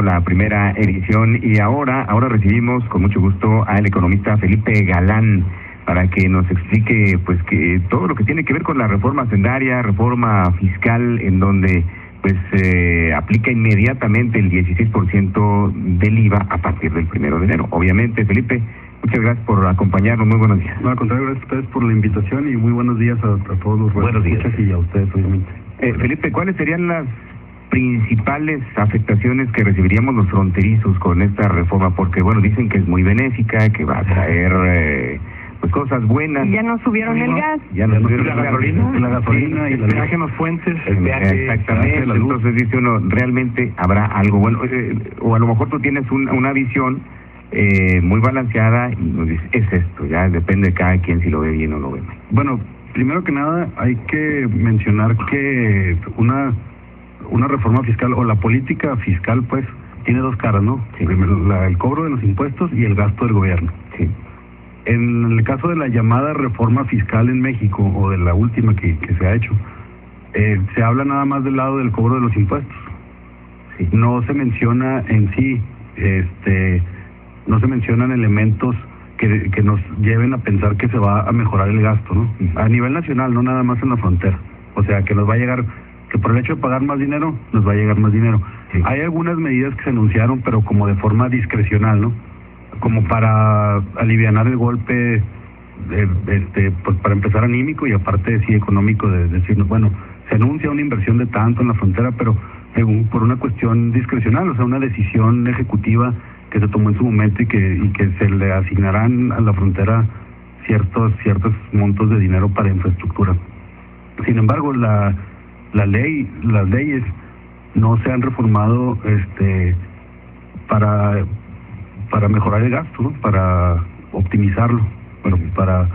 La primera edición y ahora recibimos con mucho gusto al economista Felipe Galán para que nos explique pues que todo lo que tiene que ver con la reforma hacendaria, reforma fiscal, en donde pues aplica inmediatamente el 16% del IVA a partir del 1 de enero. Obviamente, Felipe, muchas gracias por acompañarnos, muy buenos días. No, al contrario, gracias a ustedes por la invitación y muy buenos días a todos los buenos días y a ustedes, obviamente. Felipe, ¿cuáles serían las principales afectaciones que recibiríamos los fronterizos con esta reforma? Porque bueno, dicen que es muy benéfica, que va a traer pues cosas buenas. Y ya no subieron el gas. Ya no subieron la gasolina y el peaje en los puentes. Exactamente. Entonces dice uno, ¿realmente habrá algo bueno? O a lo mejor tú tienes una visión muy balanceada y nos dices, es esto, ya depende de cada quien si lo ve bien o lo ve mal. Bueno, primero que nada hay que mencionar que una reforma fiscal o la política fiscal pues tiene dos caras, ¿no? Sí. Primero, el cobro de los impuestos y el gasto del gobierno. Sí. En el caso de la llamada reforma fiscal en México, o de la última que se ha hecho, se habla nada más del lado del cobro de los impuestos. Sí. No se menciona en sí, no se mencionan elementos que nos lleven a pensar que se va a mejorar el gasto, ¿no? A nivel nacional, no nada más en la frontera. O sea, que nos va a llegar, que por el hecho de pagar más dinero, nos va a llegar más dinero. Sí. Hay algunas medidas que se anunciaron, pero como de forma discrecional, ¿no? Como para alivianar el golpe, pues para empezar anímico y aparte sí económico, de decirnos, bueno, se anuncia una inversión de tanto en la frontera, pero por una cuestión discrecional, o sea, una decisión ejecutiva que se tomó en su momento y que se le asignarán a la frontera ciertos montos de dinero para infraestructura. Sin embargo, las leyes no se han reformado para mejorar el gasto, ¿no? Para optimizarlo, bueno, para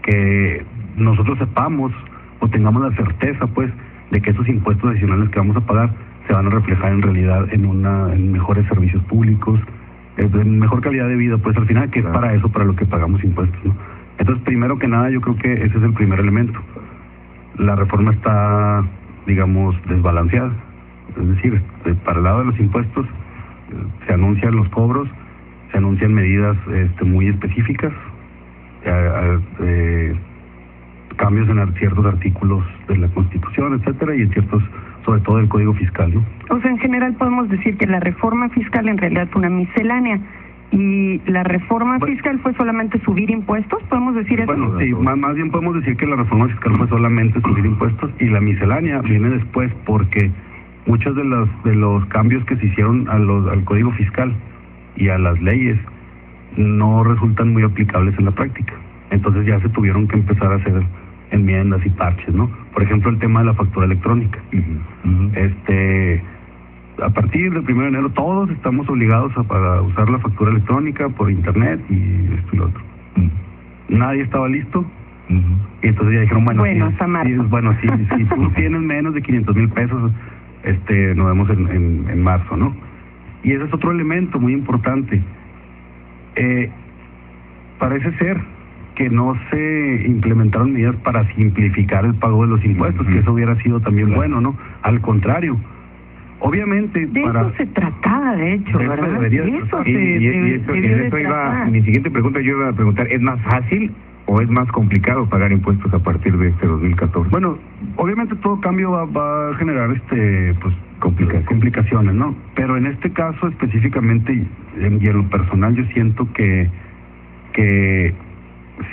que nosotros sepamos o tengamos la certeza pues de que esos impuestos adicionales que vamos a pagar se van a reflejar en realidad en mejores servicios públicos, en mejor calidad de vida, pues al final, que es para eso, para lo que pagamos impuestos, ¿no? Entonces, primero que nada, yo creo que ese es el primer elemento. La reforma está, digamos, desbalanceada. Es decir, para el lado de los impuestos se anuncian los cobros, se anuncian medidas muy específicas, cambios en ciertos artículos de la Constitución, etcétera, y en ciertos, sobre todo el Código Fiscal, ¿no? O sea, en general podemos decir que la reforma fiscal en realidad fue una miscelánea. ¿Y la reforma fiscal fue solamente subir impuestos? ¿Podemos decir eso? Bueno, sí, más bien podemos decir que la reforma fiscal fue solamente subir impuestos y la miscelánea viene después porque muchos de los cambios que se hicieron al Código Fiscal y a las leyes no resultan muy aplicables en la práctica. Entonces ya se tuvieron que empezar a hacer enmiendas y parches, ¿no? Por ejemplo, el tema de la factura electrónica. A partir del 1 de enero todos estamos obligados a usar la factura electrónica por internet y esto y lo otro. Nadie estaba listo. Y entonces ya dijeron, si tú tienes menos de 500,000 pesos, nos vemos en marzo, ¿no? Y ese es otro elemento muy importante. Parece ser que no se implementaron medidas para simplificar el pago de los impuestos, que eso hubiera sido también bueno, ¿no? Al contrario. Obviamente, eso se trataba, de hecho, ¿verdad? Mi siguiente pregunta, yo iba a preguntar, ¿es más fácil o es más complicado pagar impuestos a partir de 2014? Bueno, obviamente todo cambio va a generar pues complicaciones, ¿no? Pero en este caso específicamente y en lo personal yo siento que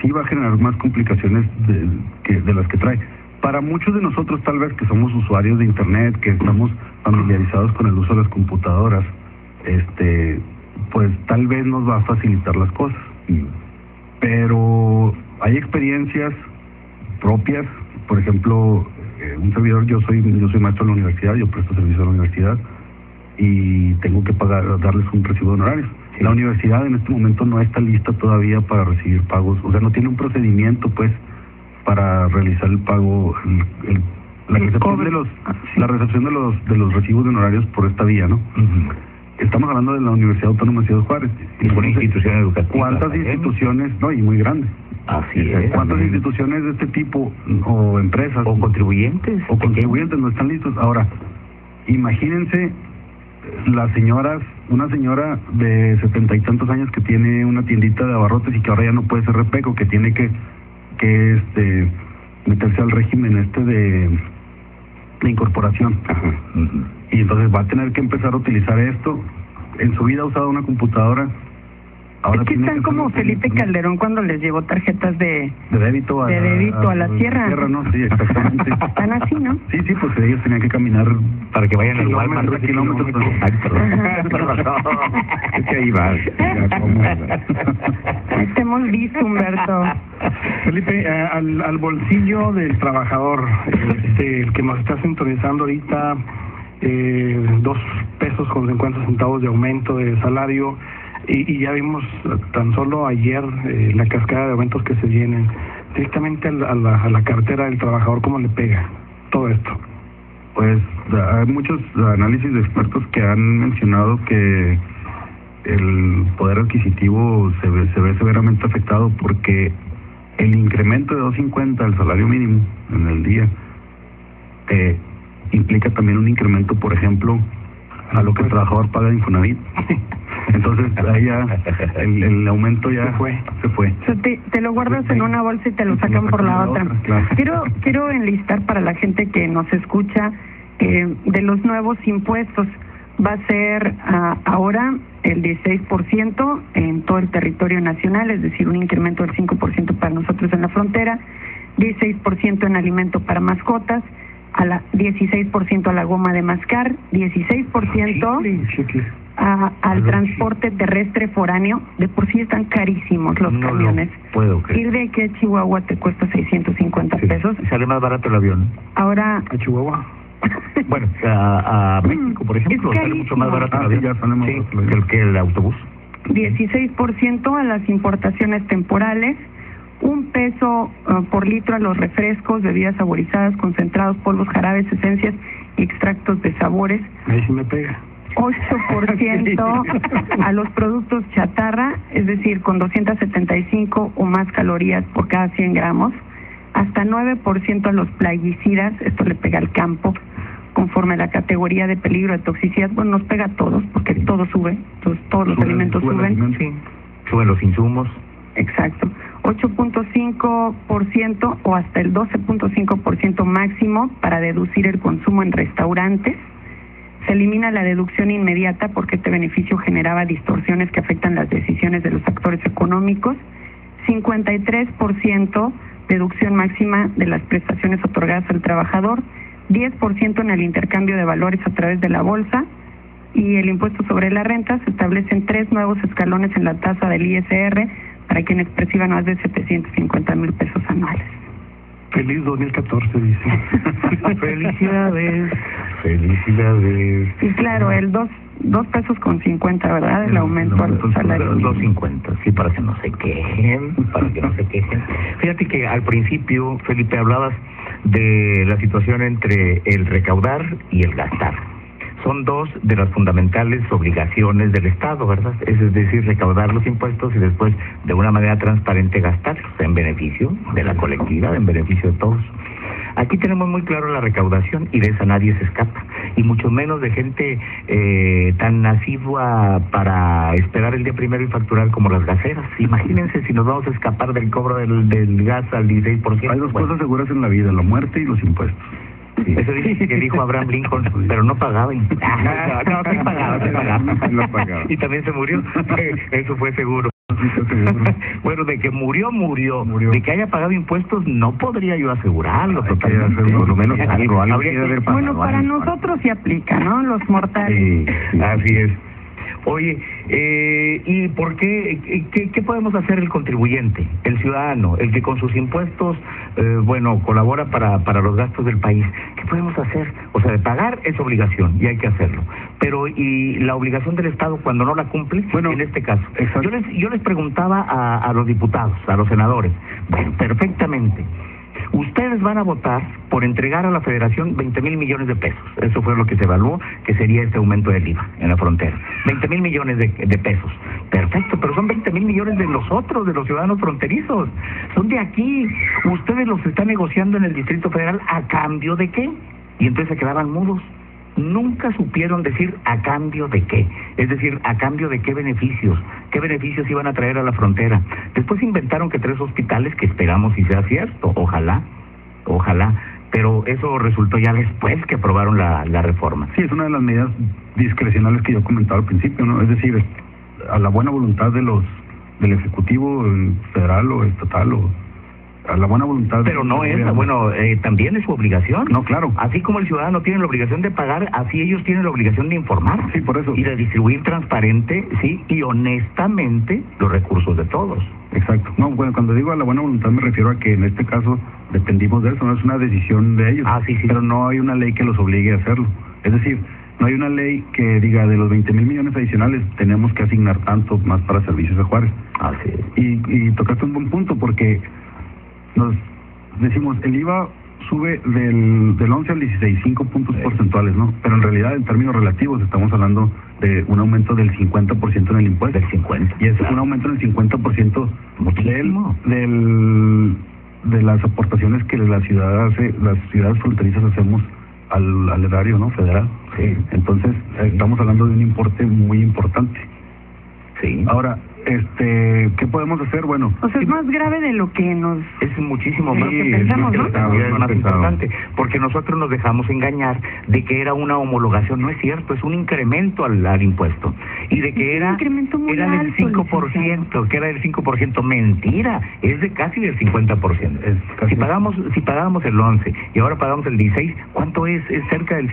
sí va a generar más complicaciones de las que trae. Para muchos de nosotros tal vez que somos usuarios de internet, que estamos familiarizados con el uso de las computadoras, pues tal vez nos va a facilitar las cosas. Pero hay experiencias propias, por ejemplo, un servidor, yo soy maestro en la universidad, yo presto servicio a la universidad y tengo que darles un recibo de honorarios. Sí. La universidad en este momento no está lista todavía para recibir pagos, o sea, no tiene un procedimiento pues para realizar el pago, la recepción de los recibos de honorarios por esta vía, ¿no? Estamos hablando de la Universidad Autónoma de Ciudad Juárez. Y por institución educativa. ¿Cuántas instituciones? No, y muy grandes. Así es. ¿Cuántas instituciones de este tipo o empresas? O contribuyentes. No están listos. Ahora, imagínense las señoras, una señora de 70 y tantos años que tiene una tiendita de abarrotes y que ahora ya no puede ser repeco, que tiene que meterse al régimen de incorporación. Y entonces va a tener que empezar a utilizar esto. En su vida ha usado una computadora. Ahora es que están como Felipe Calderón cuando les llevó tarjetas de débito a la sierra. ¿No? Sí, exactamente. Están así, ¿no? Sí, pues ellos tenían que caminar para que vayan al Walmart kilómetros. Es que ahí va. Te hemos visto, Humberto. Felipe, al bolsillo del trabajador, el que nos está sintonizando ahorita, 2 pesos con 50 centavos de aumento de salario. Y ya vimos tan solo ayer la cascada de aumentos que se vienen directamente a la cartera del trabajador. ¿Cómo le pega todo esto? Pues hay muchos análisis de expertos que han mencionado que el poder adquisitivo se ve severamente afectado porque el incremento de 2.50 al salario mínimo en el día implica también un incremento, por ejemplo, a lo que el trabajador paga de Infonavit. Entonces ahí ya el aumento ya se fue. O sea, te lo guardas en una bolsa y te lo sacan por la otra. Claro. Quiero enlistar para la gente que nos escucha de los nuevos impuestos. Va a ser ahora el 16% en todo el territorio nacional, es decir, un incremento del 5% para nosotros en la frontera, 16% en alimento para mascotas, 16% a la goma de mascar, 16% al transporte terrestre foráneo. De por sí están carísimos los camiones. Puedo creer. Ir de aquí a Chihuahua te cuesta 650 pesos. Sale más barato el avión. Ahora... ¿A Chihuahua? Bueno, a México, por ejemplo, sale mucho más barato el avión que el autobús. 16% a las importaciones temporales, 1 peso por litro a los refrescos, bebidas saborizadas, concentrados, polvos, jarabes, esencias y extractos de sabores. Ahí sí me pega. 8% a los productos chatarra, es decir, con 275 o más calorías por cada 100 gramos, hasta 9% a los plaguicidas, esto le pega al campo, conforme a la categoría de peligro de toxicidad. Bueno, nos pega a todos, porque todo sube, todos los alimentos suben. Sí. Suben los insumos. Exacto. 8.5% o hasta el 12.5% máximo para deducir el consumo en restaurantes. Se elimina la deducción inmediata porque este beneficio generaba distorsiones que afectan las decisiones de los actores económicos. 53% deducción máxima de las prestaciones otorgadas al trabajador. 10% en el intercambio de valores a través de la bolsa. Y el impuesto sobre la renta, se establecen 3 nuevos escalones en la tasa del ISR para quienes perciban más de 750,000 pesos anuales. Feliz 2014, dice. Felicidades. Y claro, el 2 pesos con 50, ¿verdad? El aumento al salario. 2.50, sí, para que no se quejen, Fíjate que al principio, Felipe, hablabas de la situación entre el recaudar y el gastar. Son 2 de las fundamentales obligaciones del Estado, ¿verdad? Es decir, recaudar los impuestos y después, de una manera transparente, gastarlos en beneficio de la colectividad, en beneficio de todos. Aquí tenemos muy claro la recaudación y de esa nadie se escapa, y mucho menos de gente tan asidua para esperar el día primero y facturar como las gaseras. Imagínense si nos vamos a escapar del cobro del gas al 16%. Hay 2 cosas seguras en la vida, la muerte y los impuestos. Sí. Eso dice que dijo Abraham Lincoln, pero no pagaba. Sí pagaba. Y también se murió. Eso fue seguro. Bueno, de que murió. De que haya pagado impuestos, no podría yo asegurarlo. Totalmente. Por lo menos algo habría que haber pagado. Bueno, para nosotros sí aplica, ¿no? Los mortales. Sí, así es. Oye, ¿y por qué? ¿Qué podemos hacer el contribuyente, el ciudadano, el que con sus impuestos, colabora para los gastos del país? ¿Qué podemos hacer? O sea, de pagar es obligación y hay que hacerlo. Pero, ¿y la obligación del Estado cuando no la cumple? Bueno, en este caso. Yo les preguntaba a los diputados, a los senadores. Bueno, perfectamente. Ustedes van a votar por entregar a la Federación 20,000 millones de pesos. Eso fue lo que se evaluó, que sería este aumento del IVA en la frontera. 20,000 millones de pesos. Perfecto, pero son 20,000 millones de nosotros, de los ciudadanos fronterizos. Son de aquí. Ustedes los están negociando en el Distrito Federal, ¿a cambio de qué? Y entonces se quedaban mudos. nunca supieron decir a cambio de qué, es decir, a cambio de qué beneficios iban a traer a la frontera. Después inventaron que 3 hospitales, que esperamos y sea cierto, ojalá, pero eso resultó ya después que aprobaron la reforma. Sí, es una de las medidas discrecionales que yo comentaba al principio, ¿no? Es decir, a la buena voluntad del Ejecutivo federal o estatal, o a la buena voluntad. Pero no es, también es su obligación. No, claro. Así como el ciudadano tiene la obligación de pagar, así ellos tienen la obligación de informar. Sí, por eso. Y de distribuir transparente, sí, y honestamente los recursos de todos. Exacto. No, bueno, cuando digo a la buena voluntad me refiero a que en este caso dependimos de eso, no es una decisión de ellos. Sí. Pero no hay una ley que los obligue a hacerlo. Es decir, no hay una ley que diga de los 20,000 millones adicionales tenemos que asignar tanto más para servicios a Juárez. Así es. Y tocaste un buen punto porque nos decimos, el IVA sube del 11 al 16, 5 puntos porcentuales, ¿no? Pero en realidad, en términos relativos, estamos hablando de un aumento del 50% en el impuesto. Del 50%. Y es un aumento del 50% de las aportaciones que la ciudad hace, las ciudades fronterizas hacemos al erario, ¿no? Federal. Sí. Entonces, estamos hablando de un importe muy importante. Sí. Ahora, ¿qué podemos hacer? Bueno, O sea, es más grave de lo que nos... Es muchísimo más, que pensamos, ¿no? Es más importante, porque nosotros nos dejamos engañar de que era una homologación. No es cierto, es un incremento al impuesto. Y de que era del 5%, que era del 5%. Mentira, es de casi del 50%. Si pagábamos el 11 y ahora pagamos el 16, ¿cuánto es? Es cerca del 50%.